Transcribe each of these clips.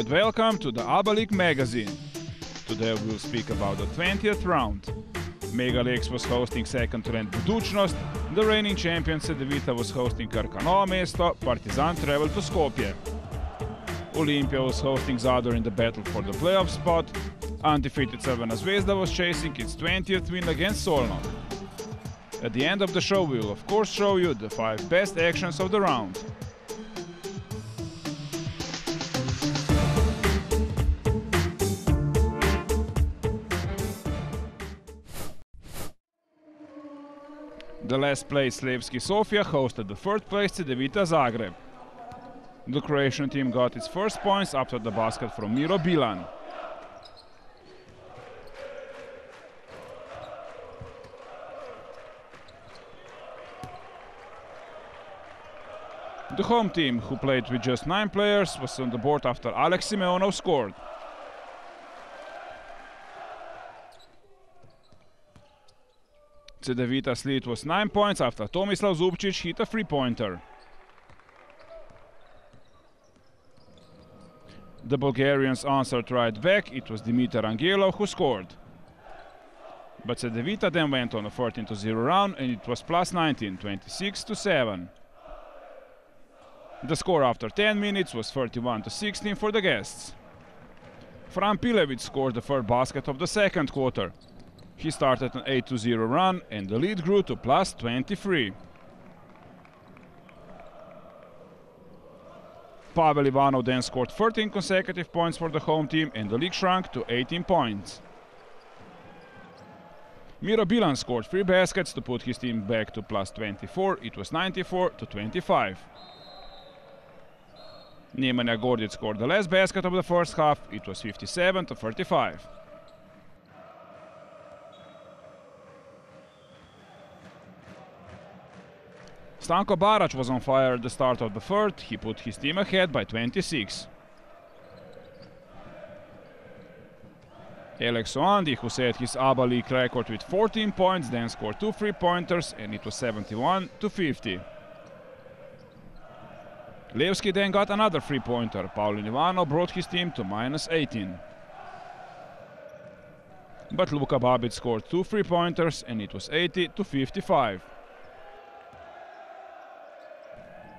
and welcome to the ABA League magazine. Today we'll speak about the 20th round. Mega Leagues was hosting second-ranked Buducnost, the reigning champion Cedevita was hosting Krka Novo Mesto, Partizan traveled to Skopje. Olimpija was hosting Zadar in the battle for the playoff spot, undefeated Crvena Zvezda was chasing its 20th win against Szolnoki. At the end of the show we will of course show you the 5 best actions of the round. The last place Levski Sofia hosted the third place Cedevita Zagreb. The Croatian team got its first points after the basket from Miro Bilan. The home team, who played with just 9 players, was on the board after Alex scored. Cedevita's lead was 9 points after Tomislav Zubcic hit a 3-pointer. The Bulgarians answered right back, it was Dimitar Angelov who scored. But Cedevita then went on a 14-0 run and it was plus 19, 26-7. The score after 10 minutes was 31-16 for the guests. Fran Pilevic scored the third basket of the second quarter. He started an 8-0 run and the lead grew to plus 23. Pavel Ivanov then scored 13 consecutive points for the home team and the league shrunk to 18 points. Miro Bilan scored 3 baskets to put his team back to plus 24, it was 94-25. Nemanja Gordic scored the last basket of the first half, it was 57-35. Stanko Barac was on fire at the start of the third, he put his team ahead by 26. Alex Oandi, who set his ABA League record with 14 points, then scored 2 3-pointers and it was 71-50. Levski then got another 3-pointer, Paulin Ivanov brought his team to minus 18. But Luka Babic scored 2 3-pointers and it was 80-55.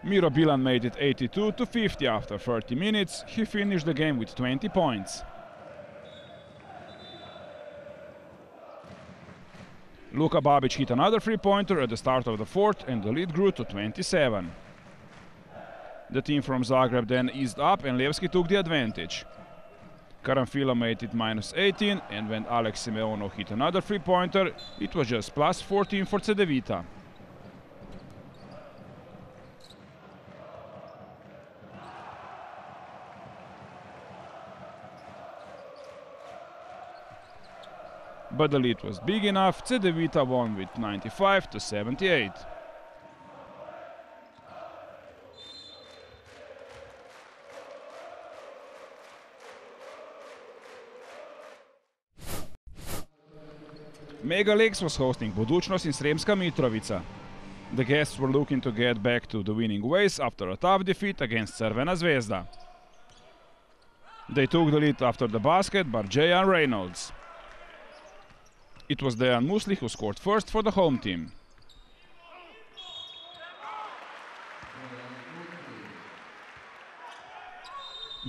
Miro Bilan made it 82-50 after 30 minutes, he finished the game with 20 points. Luka Babic hit another 3-pointer at the start of the fourth and the lead grew to 27. The team from Zagreb then eased up and Levski took the advantage. Karanfila made it minus 18 and when Alex Simeonov hit another 3-pointer, it was just plus 14 for Cedevita. But the lead was big enough, Cedevita won with 95-78. Mega Leagues was hosting Buducnost in Sremska Mitrovica. The guests were looking to get back to the winning ways after a tough defeat against Crvena Zvezda. They took the lead after the basket by J.R. Reynolds. It was Dejan Musli who scored first for the home team.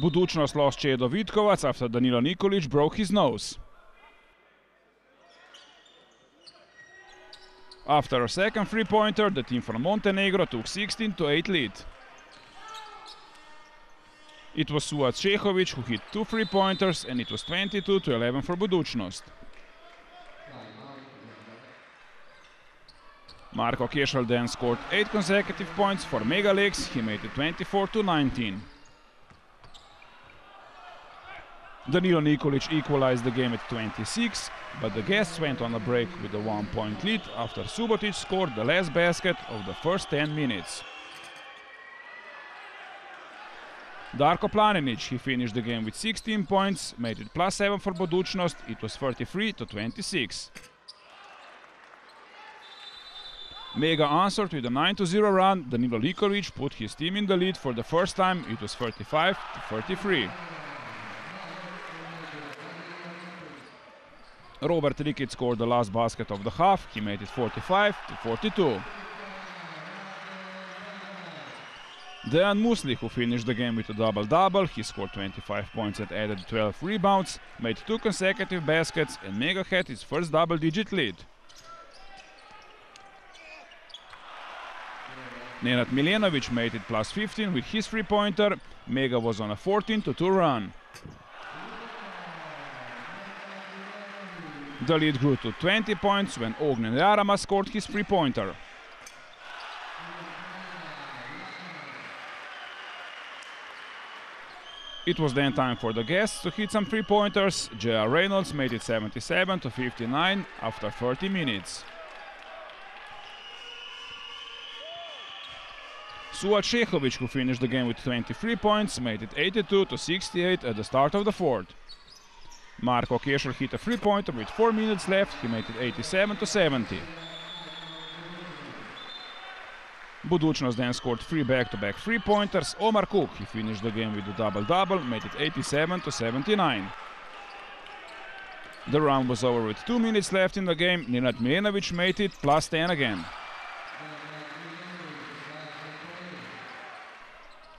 Buducnost lost Čedo Vitkovac after Danilo Nikolic broke his nose. After a second 3-pointer, the team from Montenegro took 16-8 lead. It was Suat Čehovic who hit 2 3-pointers and it was 22-11 for Buducnost. Marko Kešal then scored 8 consecutive points for Mega Leagues, he made it 24-19. Danilo Nikolic equalized the game at 26, but the guests went on a break with a 1-point lead after Subotic scored the last basket of the first 10 minutes. Darko Planinic, he finished the game with 16 points, made it plus 7 for Buducnost, it was 33-26. Mega answered with a 9-0 run, Danilo Nikolic put his team in the lead for the first time, it was 35-33. Robert Rikic scored the last basket of the half. He made it 45-42. Dejan Musli, who finished the game with a double-double, he scored 25 points and added 12 rebounds, made 2 consecutive baskets, and Mega had his first double-digit lead. Nenad Miljenovic made it plus 15 with his three-pointer. Mega was on a 14-2 run. The lead grew to 20 points when Ognen Jarama scored his three-pointer. It was then time for the guests to hit some three-pointers. J.R. Reynolds made it 77-59 after 30 minutes. Suat Šehović, who finished the game with 23 points, made it 82-68 at the start of the fourth. Marko Kešer hit a three-pointer with 4 minutes left. He made it 87-70. Buducnost then scored 3 back-to-back three-pointers. Omar Kuk, he finished the game with a double-double, made it 87-79. The round was over with 2 minutes left in the game. Nenad Miljenovic made it plus 10 again.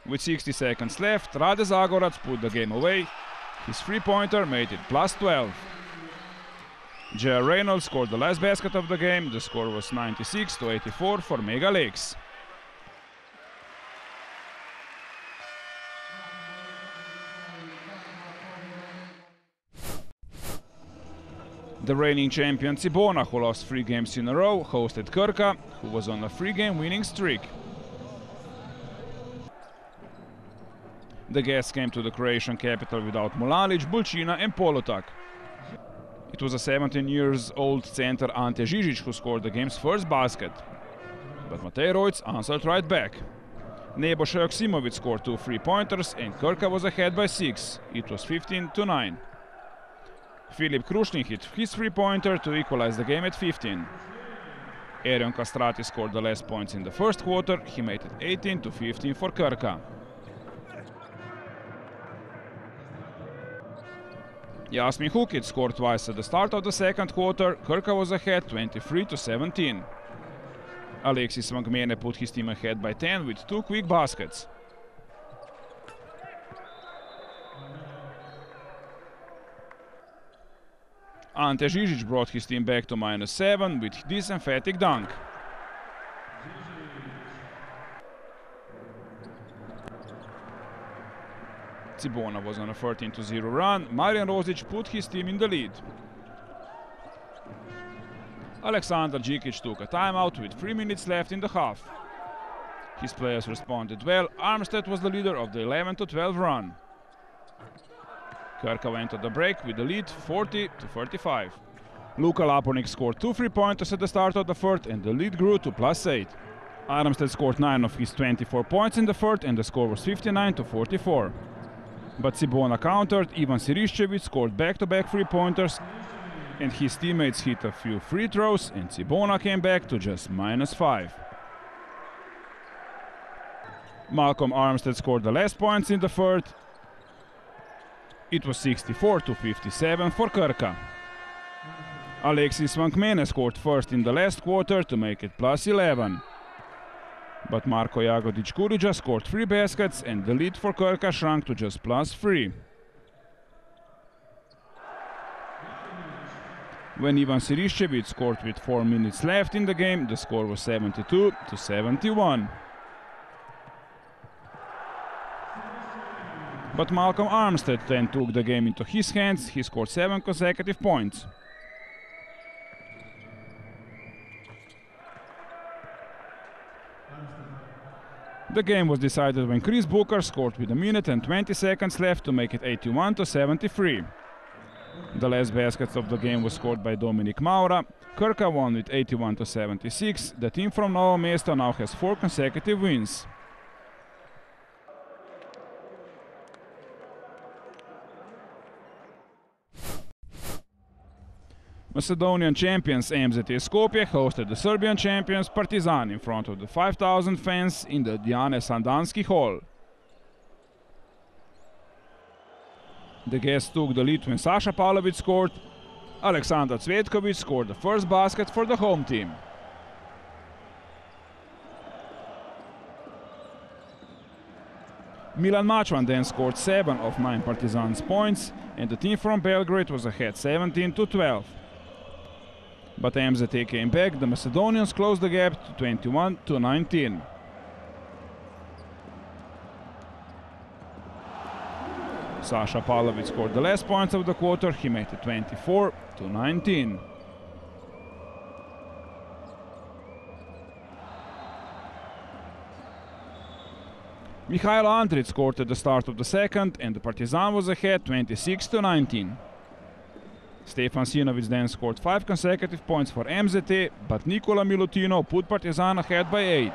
With 60 seconds left, Rade Zagorac put the game away. His three-pointer made it plus 12. J.R. Reynolds scored the last basket of the game. The score was 96-84 for Mega Lakes. The reigning champion Cibona, who lost 3 games in a row, hosted Krka, who was on a 3-game winning streak. The guests came to the Croatian capital without Mulalic, Bulcina and Polutak. It was a 17-year-old center Ante Žižić who scored the game's first basket. But Matej Rojc answered right back. Nebojša Joksimović scored 2 three-pointers and Krka was ahead by 6. It was 15-9. Filip Krušnin hit his three-pointer to equalize the game at 15. Erion Kastrati scored the last points in the first quarter. He made it 18-15 for Krka. Jasmin Hukic scored twice at the start of the second quarter. Krka was ahead 23-17. Alexis Vangmene put his team ahead by 10 with 2 quick baskets. Ante Žižić brought his team back to -7 with this emphatic dunk. Cibona was on a 13-0 run. Marijan Rozic put his team in the lead. Aleksandar Džikić took a timeout with 3 minutes left in the half. His players responded well. Armstead was the leader of the 11-12 run. Krka went to the break with the lead 40-35. Luka Lapornik scored 2 three-pointers at the start of the third and the lead grew to +8. Armstead scored 9 of his 24 points in the third and the score was 59-44. But Cibona countered. Ivan Siriščević scored back-to-back three-pointers and his teammates hit a few free throws and Cibona came back to just -5. Malcolm Armstead scored the last points in the third. It was 64-57 for Krka. Alexis Vangmene scored first in the last quarter to make it +11. But Marko Jagodić Kuriđa scored 3 baskets and the lead for Krka shrunk to just +3. When Ivan Siriščević scored with 4 minutes left in the game, the score was 72-71. But Malcolm Armstead then took the game into his hands. He scored 7 consecutive points. The game was decided when Chris Booker scored with 1 minute and 20 seconds left to make it 81-73. The last baskets of the game was scored by Dominik Maura. Krka won with 81-76. The team from Novo Mesto now has 4 consecutive wins. Macedonian champions MZT Skopje hosted the Serbian champions Partizan in front of the 5,000 fans in the Dijane Sandanski Hall. The guests took the lead when Saša Pavlović scored. Aleksandar Cvetkovic scored the first basket for the home team. Milan Mačvan then scored 7 of 9 Partizan's points, and the team from Belgrade was ahead 17-12. But MZT came back, the Macedonians closed the gap to 21-19. Sasha Pavlovic scored the last points of the quarter, he made it 24-19. Mihailo Andrić scored at the start of the second, and the Partizan was ahead 26-19. Stefan Sinovic then scored 5 consecutive points for MZT, but Nikola Milutinov put Partizan ahead by 8.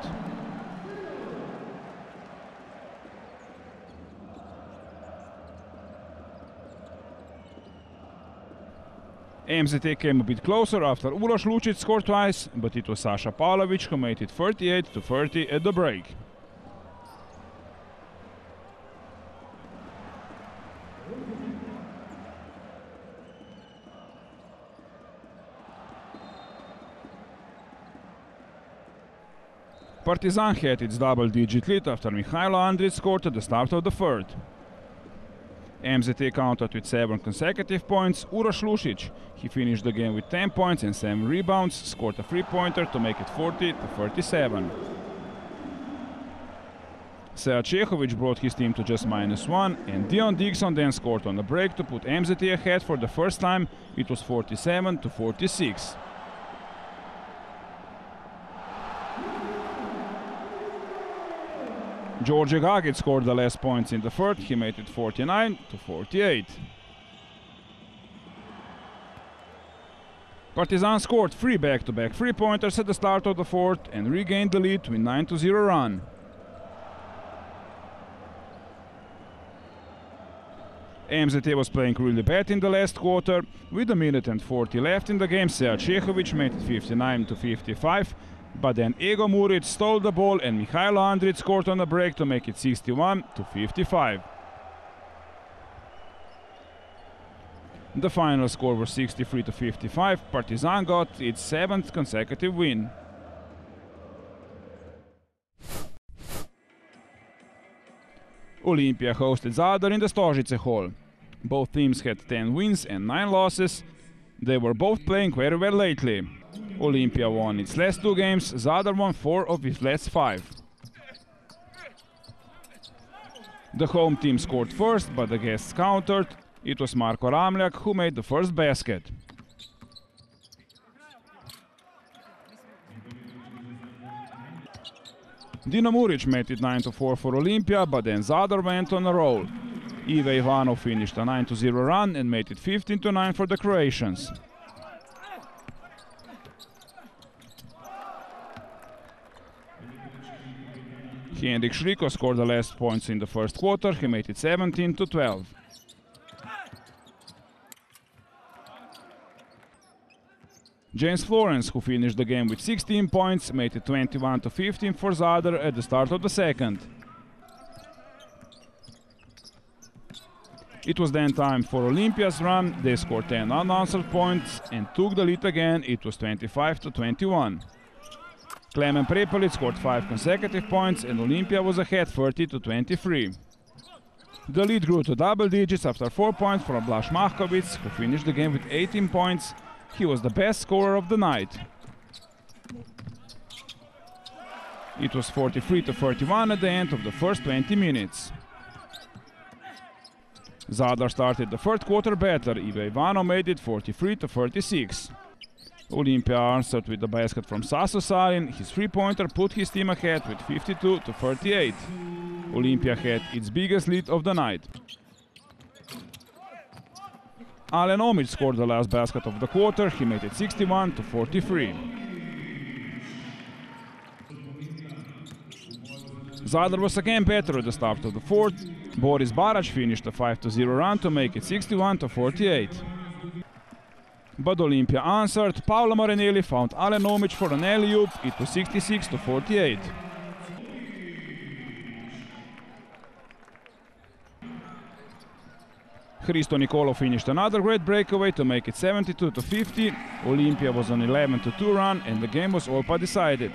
MZT came a bit closer after Uroš Lučić scored twice, but it was Sasha Pavlovic who made it 38-30 at the break. Partizan had its double-digit lead after Mihailo Andrić scored at the start of the third. MZT countered with 7 consecutive points. Uroš Lučić, he finished the game with 10 points and 7 rebounds, scored a three-pointer to make it 40-37. Sead Čehović brought his team to just -1, and Dion Dixon then scored on the break to put MZT ahead for the first time. It was 47-46. Đorđe Gagić scored the last points in the third, he made it 49-48. Partizan scored 3 back-to-back three-pointers at the start of the fourth and regained the lead with 9-0 run. MZT was playing really bad in the last quarter. With a minute and 40 left in the game, Sead Čehović made it 59-55. But then Ego Muric stole the ball and Mihailo Andrić scored on the break to make it 61-55. The final score was 63-55. Partizan got its 7th consecutive win. Olimpija hosted Zadar in the Stožice Hall. Both teams had 10 wins and 9 losses. They were both playing very well lately. Olimpija won its last 2 games, Zadar won 4 of its last 5. The home team scored first, but the guests countered. It was Marko Ramljak who made the first basket. Dino Muric made it 9-4 for Olimpija, but then Zadar went on a roll. Ive Ivanov finished a 9-0 run and made it 15-9 for the Croatians. Henrik Šriko scored the last points in the first quarter, he made it 17-12. James Florence, who finished the game with 16 points, made it 21-15 for Zadar at the start of the second. It was then time for Olimpija's run. They scored 10 unanswered points and took the lead again. It was 25-21. Klemen Prepelic scored 5 consecutive points and Olimpija was ahead 30-23. The lead grew to double digits after 4 points from Blaž Mahkovic, who finished the game with 18 points. He was the best scorer of the night. It was 43-31 at the end of the first 20 minutes. Zadar started the third quarter better. Ive Ivanov made it 43-36. Olimpija answered with the basket from Saso Salin. His three-pointer put his team ahead with 52-38. Olimpija had its biggest lead of the night. Alen Omic scored the last basket of the quarter. He made it 61-43. Zadar was again better at the start of the fourth. Boris Barac finished a 5-0 run to make it 61-48. But Olimpija answered. Paolo Marinelli found Alen Omic for an alley-oop. It was 66-48. Hristo Nikolov finished another great breakaway to make it 72-50. Olimpija was on 11-2 run and the game was all but decided.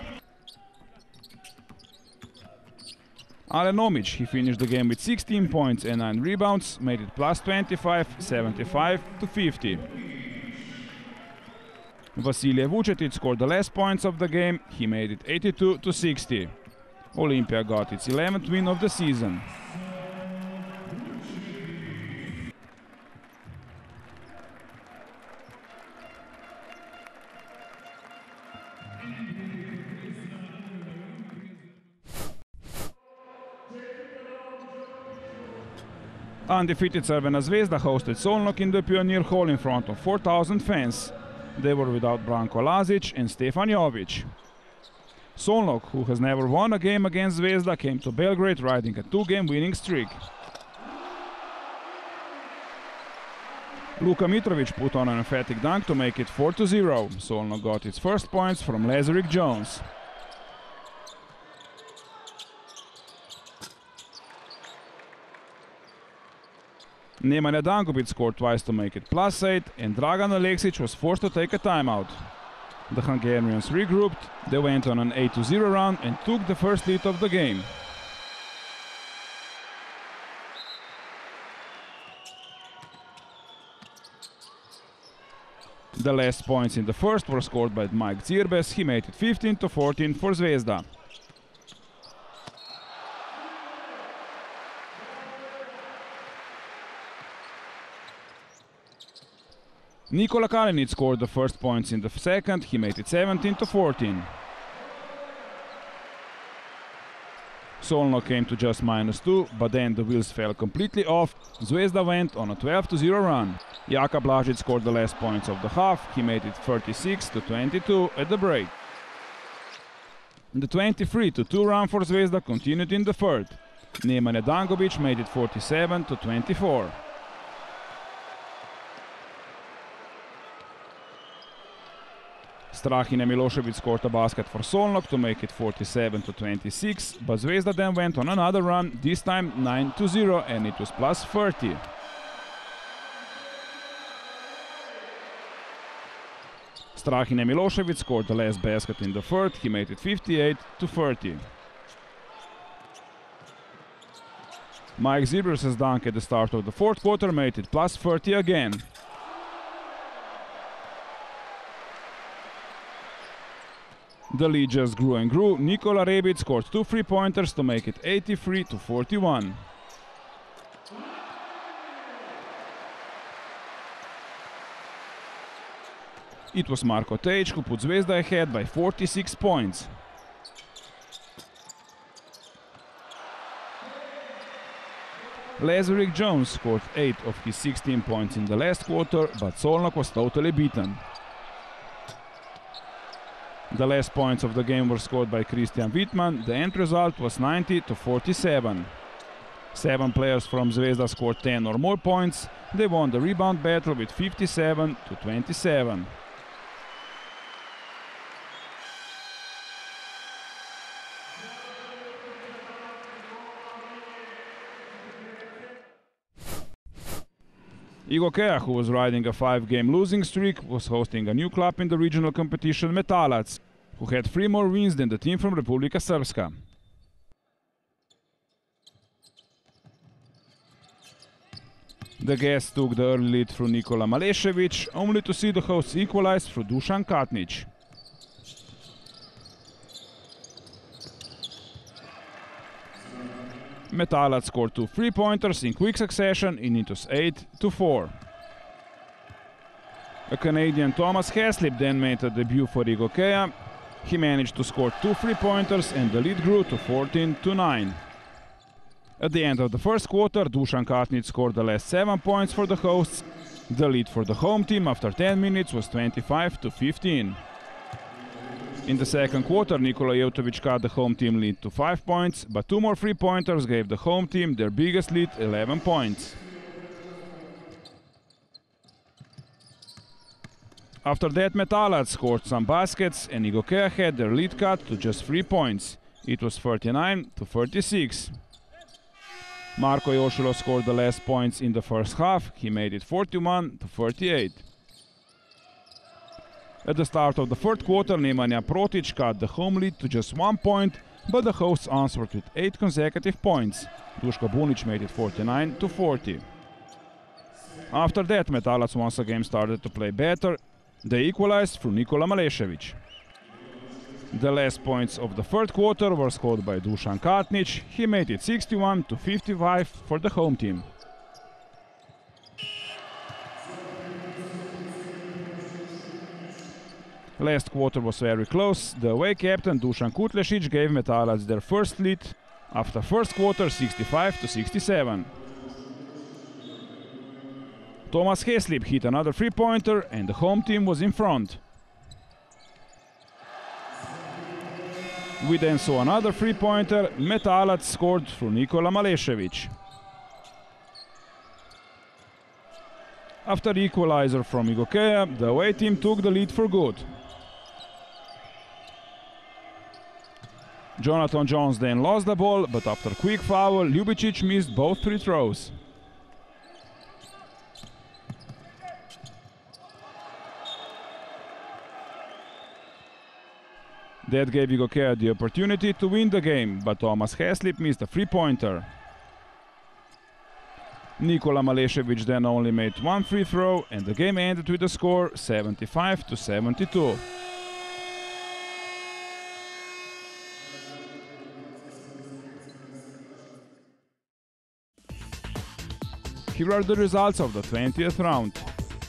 Ale Nomic, he finished the game with 16 points and 9 rebounds, made it plus 25, 75-50. Vasilije Vučetić scored the last points of the game, he made it 82-60. Olimpija got its 11th win of the season. Undefeated Crvena Zvezda hosted Szolnoki in the Pioneer Hall in front of 4,000 fans. They were without Branko Lazic and Stefan Jovic. Szolnok, who has never won a game against Zvezda, came to Belgrade riding a 2-game winning streak. Luka Mitrovic put on an emphatic dunk to make it 4-0. Szolnok got its first points from Lazarick Jones. Nemanja Dangubic scored twice to make it +8, and Dragan Aleksic was forced to take a timeout. The Hungarians regrouped, they went on an 8-0 run and took the first lead of the game. The last points in the first were scored by Mike Zirbes, he made it 15-14 for Zvezda. Nikola Kalinic scored the first points in the second, he made it 17-14. Szolnok came to just -2, but then the wheels fell completely off. Zvezda went on a 12-0 run. Jaka Blažić scored the last points of the half, he made it 36-22 at the break. The 23-2 run for Zvezda continued in the third. Nemanja Dangubic made it 47-24. Strahine Milošević scored a basket for Szolnok to make it 47-26, but Zvezda then went on another run, this time 9-0, and it was +30. Strahine Milošević scored the last basket in the third, he made it 58-30. Mike Zirbes' dunk at the start of the fourth quarter made it +30 again. The lead just grew and grew. Nikola Rebic scored 2 3-pointers to make it 83-41. It was Marko Tejic who put Zvezda ahead by 46 points. Lazarick Jones scored 8 of his 16 points in the last quarter, but Szolnok was totally beaten. The last points of the game were scored by Christian Wittmann. The end result was 90-47. 7 players from Zvezda scored 10 or more points. They won the rebound battle with 57-27. Igokea, who was riding a 5-game losing streak, was hosting a new club in the regional competition, Metalac, who had 3 more wins than the team from Republika Srpska. The guests took the early lead through Nikola Malešević, only to see the hosts equalize through Dušan Katnić. Metalac scored 2 3-pointers in quick succession and it was 8-4. A Canadian Thomas Haslip then made a debut for Igokea. He managed to score 2 3-pointers and the lead grew to 14-9. At the end of the first quarter, Dušan Katnić scored the last 7 points for the hosts. The lead for the home team after 10 minutes was 25-15. In the second quarter, Nikola Jevtović cut the home team lead to 5 points, but 2 more 3-pointers gave the home team their biggest lead, 11 points. After that, Metalac scored some baskets and Igokea had their lead cut to just 3 points. It was 39-36. Marko Jošilo scored the last points in the first half. He made it 41-38. At the start of the third quarter, Nemanja Protic cut the home lead to just 1 point, but the hosts answered with 8 consecutive points. Duško Bunić made it 49-40. After that, Metalac once again started to play better. They equalized through Nikola Malešević. The last points of the third quarter were scored by Dušan Katnić. He made it 61-55 for the home team. Last quarter was very close. The away captain Dušan Kutlešić gave Metalac their first lead after first quarter 65-67. Tomas Heslip hit another three-pointer and the home team was in front. We then saw another three-pointer. Metalac scored through Nikola Malešević. After equalizer from Igokea, the away team took the lead for good. Jonathan Jones then lost the ball, but after a quick foul, Ljubicic missed both free throws. That gave Igokea the opportunity to win the game, but Tomas Heslip missed a three-pointer. Nikola Malešević then only made one free throw, and the game ended with a score 75-72. Here are the results of the 20th round.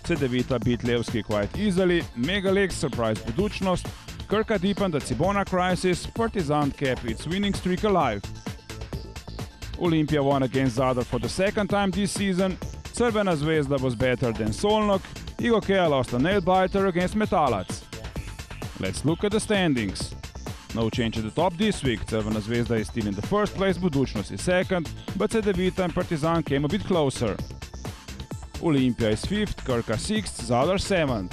Cedevita beat Levski quite easily, Megalex surprised Buducnost, Krka deepened the Cibona crisis, Partizan kept its winning streak alive. Olimpija won against Zadar for the second time this season, Crvena Zvezda was better than Szolnoki, Igokea lost a nail-biter against Metalac. Let's look at the standings. No change at the top this week, Crvena Zvezda is still in the first place, Buducnost is second, but Cedevita and Partizan came a bit closer. Olimpija is 5th, Krka 6th, Zadar 7th.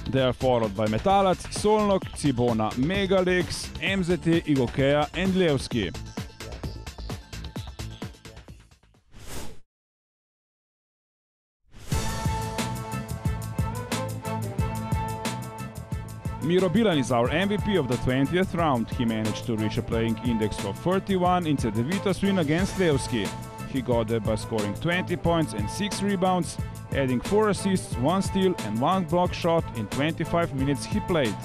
They are followed by Metalac, Szolnoki, Cibona, Megalex, MZT, Igokea and Levski. Miro Bilan is our MVP of the 20th round. He managed to reach a playing index of 31 in Cedevita's win against Levski. He got there by scoring 20 points and 6 rebounds, adding 4 assists, 1 steal and 1 block shot in 25 minutes he played.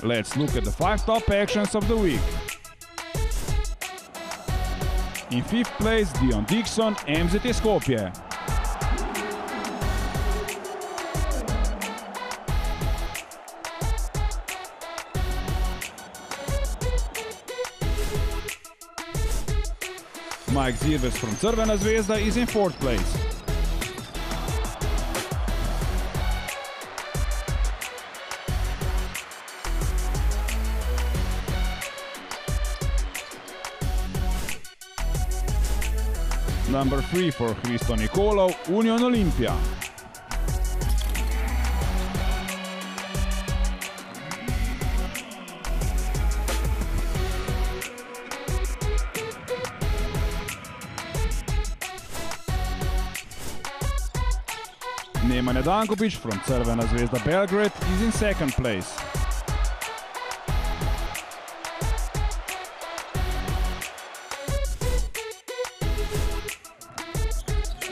Let's look at the 5 top actions of the week. In 5th place, Dion Dixon, MZT Skopje. Mike Zirvec from Crvena Zvezda is in 4th place. Number 3 for Hristo Nikolov, Union Olimpija. Nemanja Danković from Crvena Zvezda Belgrade is in 2nd place.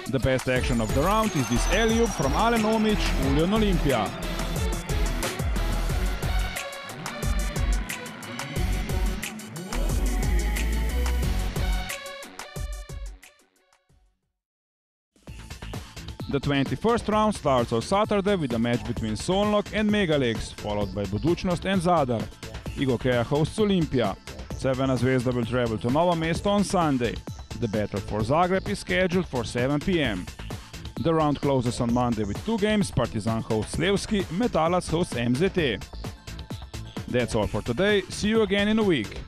The best action of the round is this alley-oop from Alen Omić, Union Olimpija. The 21st round starts on Saturday with a match between Szolnoki and Megalex, followed by Buducnost and Zadar. Igokea hosts Olimpija. Crvena Zvezda will travel to Novo Mesto on Sunday. The battle for Zagreb is scheduled for 7 p.m. The round closes on Monday with 2 games. Partizan hosts Levski, Metalac hosts MZT. That's all for today. See you again in a week.